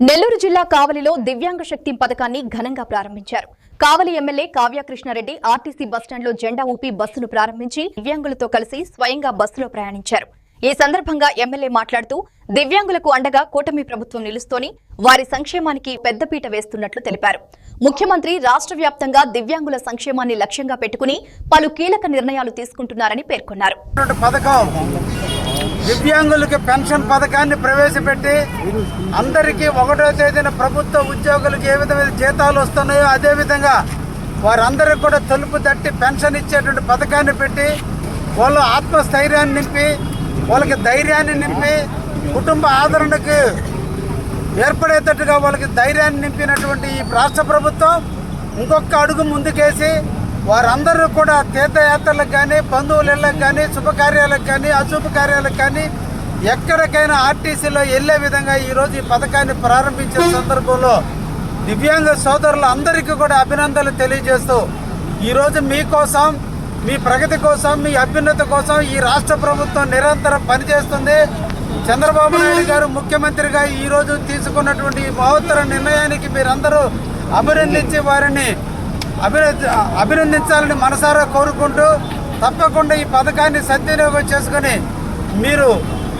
నెల్లూరు జిల్లా కావలిలో దివ్యాంగ శక్తి పథకాన్ని ఘనంగా ప్రారంభించారు. కావలి ఎమ్మెల్యే కావ్యకృష్ణారెడ్డి ఆర్టీసీ బస్టాండ్లో జెండా ఊపి బస్సును ప్రారంభించి దివ్యాంగులతో కలిసి స్వయంగా బస్సులో ప్రయాణించారు. ఈ సందర్భంగా ఎమ్మెల్యే మాట్లాడుతూ దివ్యాంగులకు అండగా కూటమి ప్రభుత్వం నిలుస్తోని వారి సంక్షేమానికి పెద్దపీట వేస్తున్నట్లు తెలిపారు. ముఖ్యమంత్రి రాష్ట్ర వ్యాప్తంగా దివ్యాంగుల సంక్షేమాన్ని లక్ష్యంగా పెట్టుకుని పలు కీలక నిర్ణయాలు తీసుకుంటున్నారని పేర్కొన్నారు. దివ్యాంగులకి పెన్షన్ పథకాన్ని ప్రవేశపెట్టి అందరికీ 1వ తేదీన ప్రభుత్వ ఉద్యోగులకు ఏ విధమైన జీతాలు వస్తున్నాయో అదే విధంగా వారందరికీ కూడా తలుపు తట్టి పెన్షన్ ఇచ్చేటువంటి పథకాన్ని పెట్టి వాళ్ళ ఆత్మస్థైర్యాన్ని నింపి వాళ్ళకి ధైర్యాన్ని నింపి కుటుంబ ఆదరణకు ఏర్పడేటట్టుగా వాళ్ళకి ధైర్యాన్ని నింపినటువంటి ఈ రాష్ట్ర ప్రభుత్వం ఇంకొక అడుగు ముందుకేసి వారందరూ కూడా తీర్థయాత్రలకు కానీ బంధువుల ఇళ్ళకు కానీ శుభకార్యాలకు కానీ అశుభకార్యాలకు కానీ ఎక్కడికైనా ఆర్టీసీలో వెళ్లే విధంగా ఈరోజు ఈ పథకాన్ని ప్రారంభించిన సందర్భంలో దివ్యాంగ సోదరులు అందరికీ కూడా అభినందనలు తెలియజేస్తూ ఈరోజు మీకోసం మీ ప్రగతి కోసం మీ అభ్యున్నతి కోసం ఈ రాష్ట్ర ప్రభుత్వం నిరంతరం పనిచేస్తుంది. చంద్రబాబు నాయుడు గారు ముఖ్యమంత్రిగా ఈరోజు తీసుకున్నటువంటి ఈ మహోత్తర నిర్ణయానికి మీరందరూ అభినందించి వారిని అభినందించాలని మనసారా కోరుకుంటూ తప్పకుండా ఈ పథకాన్ని సద్వినియోగం చేసుకుని మీరు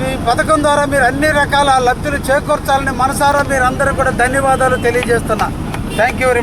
ఈ పథకం ద్వారా మీరు అన్ని రకాల లబ్ధులు చేకూర్చాలని మనసారా మీరందరూ కూడా ధన్యవాదాలు తెలియజేస్తున్నా. Thank you very